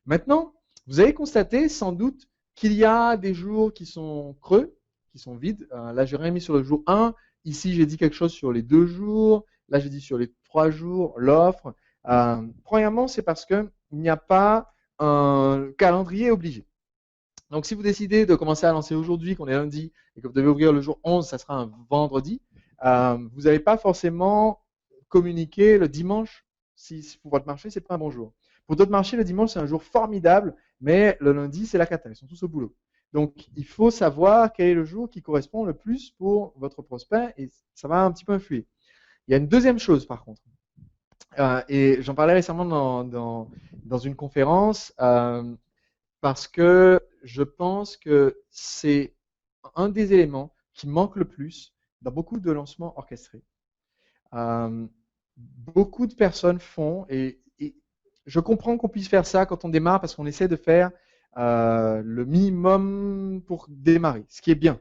Maintenant, vous avez constaté sans doute qu'il y a des jours qui sont creux, qui sont vides. Là, j'ai rien mis sur le jour 1. Ici, j'ai dit quelque chose sur les 2 jours. Là, j'ai dit sur les 3 jours, l'offre. Premièrement, c'est parce qu'il n'y a pas un calendrier obligé. Donc, si vous décidez de commencer à lancer aujourd'hui, qu'on est lundi, et que vous devez ouvrir le jour 11, ça sera un vendredi, vous n'allez pas forcément communiquer le dimanche si pour votre marché, ce n'est pas un bon jour. Pour d'autres marchés, le dimanche, c'est un jour formidable, mais le lundi, c'est la cata. Ils sont tous au boulot. Donc, il faut savoir quel est le jour qui correspond le plus pour votre prospect et ça va un petit peu influer. Il y a une deuxième chose, par contre. Et j'en parlais récemment dans une conférence parce que je pense que c'est un des éléments qui manque le plus dans beaucoup de lancements orchestrés. Beaucoup de personnes font, et je comprends qu'on puisse faire ça quand on démarre parce qu'on essaie de faire le minimum pour démarrer, ce qui est bien.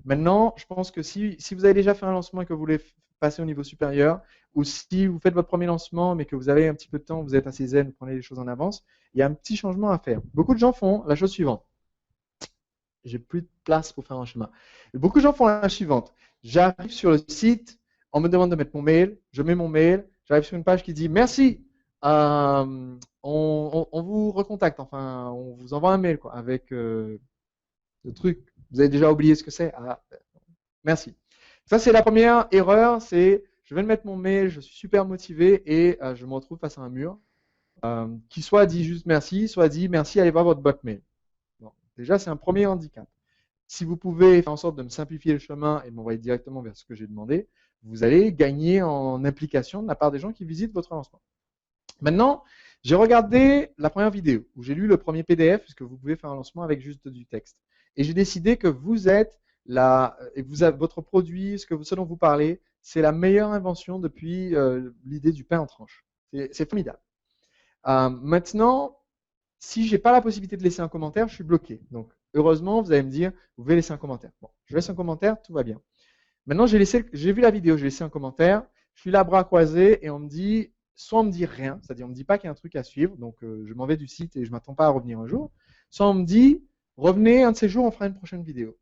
Maintenant, je pense que si vous avez déjà fait un lancement et que vous voulez passer au niveau supérieur, ou si vous faites votre premier lancement mais que vous avez un petit peu de temps, vous êtes assez zen, vous prenez les choses en avance, il y a un petit changement à faire. Beaucoup de gens font la chose suivante. J'ai plus de place pour faire un chemin. Beaucoup de gens font la chose suivante. J'arrive sur le site, on me demande de mettre mon mail, je mets mon mail, j'arrive sur une page qui dit merci, on vous recontacte, enfin, on vous envoie un mail quoi, avec le truc. Vous avez déjà oublié ce que c'est. Ah, merci. Ça, c'est la première erreur, c'est je vais mettre mon mail, je suis super motivé et je me retrouve face à un mur qui soit dit juste merci, soit dit merci, allez voir votre boîte mail. Bon, déjà, c'est un premier handicap. Si vous pouvez faire en sorte de me simplifier le chemin et de m'envoyer directement vers ce que j'ai demandé, vous allez gagner en implication de la part des gens qui visitent votre lancement. Maintenant, j'ai regardé la première vidéo où j'ai lu le premier PDF puisque vous pouvez faire un lancement avec juste du texte. Et j'ai décidé que vous êtes là, et vous avez, votre produit, ce dont vous parlez, c'est la meilleure invention depuis l'idée du pain en tranche. C'est formidable. Maintenant, si je n'ai pas la possibilité de laisser un commentaire, je suis bloqué. Donc, heureusement, vous allez me dire, vous pouvez laisser un commentaire. Bon, je laisse un commentaire, tout va bien. Maintenant, j'ai vu la vidéo, j'ai laissé un commentaire, je suis là, bras croisés, et on me dit, soit on me dit rien, c'est-à-dire on me dit pas qu'il y a un truc à suivre, donc je m'en vais du site et je m'attends pas à revenir un jour, soit on me dit, revenez un de ces jours, on fera une prochaine vidéo.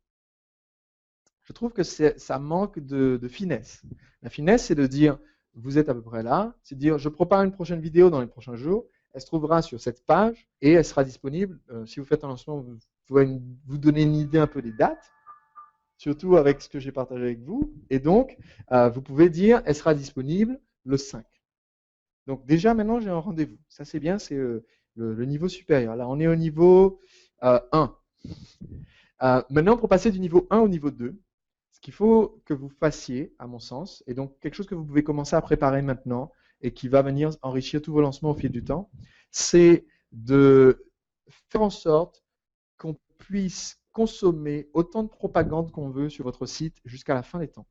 Je trouve que ça manque de finesse. La finesse, c'est de dire, vous êtes à peu près là, c'est de dire, je prépare une prochaine vidéo dans les prochains jours, elle se trouvera sur cette page et elle sera disponible. Si vous faites un lancement, vous pouvez vous donner une idée un peu des dates, surtout avec ce que j'ai partagé avec vous. Et donc, vous pouvez dire, elle sera disponible le 5. Donc déjà, maintenant, j'ai un rendez-vous. Ça, c'est bien, c'est le niveau supérieur. Là, on est au niveau 1. Maintenant, pour passer du niveau 1 au niveau 2, ce qu'il faut que vous fassiez, à mon sens, et donc quelque chose que vous pouvez commencer à préparer maintenant et qui va venir enrichir tous vos lancements au fil du temps, c'est de faire en sorte qu'on puisse consommer autant de propagande qu'on veut sur votre site jusqu'à la fin des temps.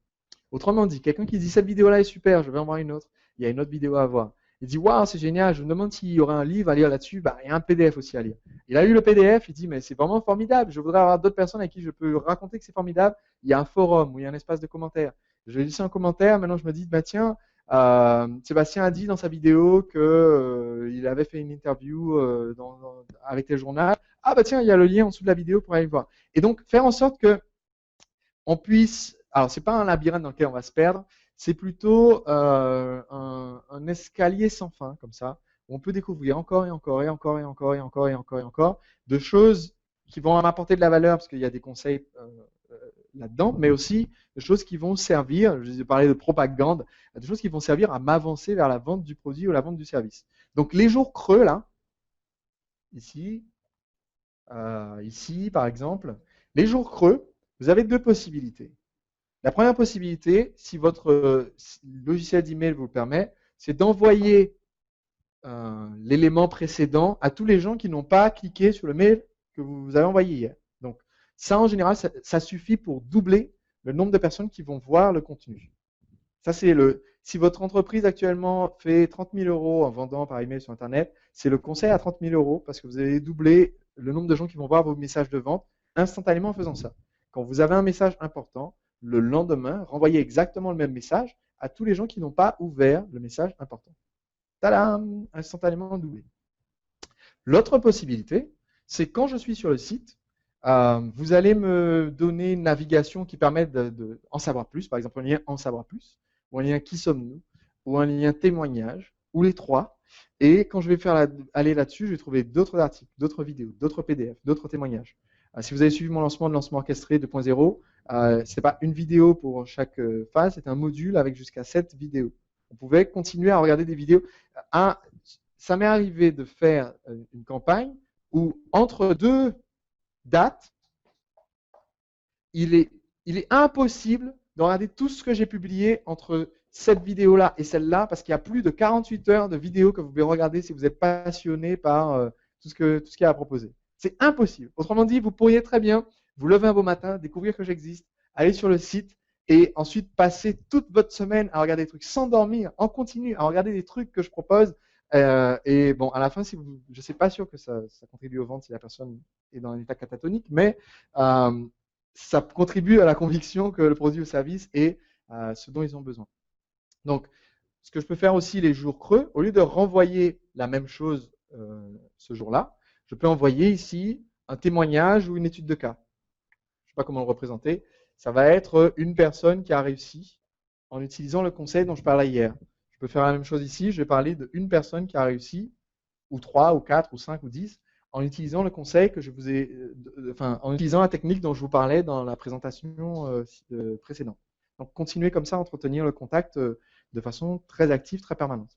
Autrement dit, quelqu'un qui dit cette vidéo-là est super, je vais en voir une autre, il y a une autre vidéo à voir. Il dit waouh, c'est génial, je me demande s'il y aurait un livre à lire là-dessus, bah, il y a un PDF aussi à lire. Il a eu le PDF, il dit mais c'est vraiment formidable, je voudrais avoir d'autres personnes à qui je peux raconter que c'est formidable. Il y a un forum où il y a un espace de commentaires. Je vais laisser un commentaire, maintenant je me dis bah tiens, Sébastien a dit dans sa vidéo qu'il avait fait une interview avec tel journal. Ah bah tiens, il y a le lien en dessous de la vidéo pour aller le voir. Et donc faire en sorte que on puisse, alors c'est pas un labyrinthe dans lequel on va se perdre, c'est plutôt un escalier sans fin, comme ça, où on peut découvrir encore et encore et encore et encore et encore et encore et encore de choses qui vont m'apporter de la valeur, parce qu'il y a des conseils là-dedans, mais aussi des choses qui vont servir, je vous ai parlé de propagande, des choses qui vont servir à m'avancer vers la vente du produit ou la vente du service. Donc les jours creux, là, ici, ici par exemple, les jours creux, vous avez deux possibilités. La première possibilité, si votre logiciel d'email vous le permet, c'est d'envoyer l'élément précédent à tous les gens qui n'ont pas cliqué sur le mail que vous avez envoyé hier. Donc, ça, en général, ça suffit pour doubler le nombre de personnes qui vont voir le contenu. Ça, c'est si votre entreprise actuellement fait 30 000 euros en vendant par email sur Internet, c'est le conseil à 30 000 euros parce que vous allez doubler le nombre de gens qui vont voir vos messages de vente instantanément en faisant ça. Quand vous avez un message important, le lendemain, renvoyez exactement le même message à tous les gens qui n'ont pas ouvert le message important. Tadam! Instantanément doublé. L'autre possibilité, c'est quand je suis sur le site, vous allez me donner une navigation qui permet en savoir plus, par exemple un lien en savoir plus, ou un lien qui sommes-nous, ou un lien témoignage, ou les trois. Et quand je vais aller là-dessus, je vais trouver d'autres articles, d'autres vidéos, d'autres PDF, d'autres témoignages. Si vous avez suivi mon lancement de lancement orchestré 2.0, ce n'est pas une vidéo pour chaque phase, c'est un module avec jusqu'à 7 vidéos. Vous pouvez continuer à regarder des vidéos. Ça m'est arrivé de faire une campagne où entre deux dates, il est impossible de regarder tout ce que j'ai publié entre cette vidéo-là et celle-là, parce qu'il y a plus de 48 heures de vidéos que vous pouvez regarder si vous êtes passionné par tout ce qu'il y a à proposer. C'est impossible. Autrement dit, vous pourriez très bien vous lever un beau matin, découvrir que j'existe, aller sur le site et ensuite passer toute votre semaine à regarder des trucs, s'endormir en continu, à regarder des trucs que je propose. Et bon, à la fin, je ne suis pas sûr que ça contribue aux ventes si la personne est dans un état catatonique, mais ça contribue à la conviction que le produit ou service est ce dont ils ont besoin. Donc, ce que je peux faire aussi les jours creux, au lieu de renvoyer la même chose ce jour-là, je peux envoyer ici un témoignage ou une étude de cas. Je ne sais pas comment le représenter. Ça va être une personne qui a réussi en utilisant le conseil dont je parlais hier. Je peux faire la même chose ici. Je vais parler d'une personne qui a réussi, ou 3, ou 4, ou 5, ou 10, en utilisant le conseil que je vous ai, en utilisant la technique dont je vous parlais dans la présentation précédente. Donc, continuez comme ça à entretenir le contact de façon très active, très permanente.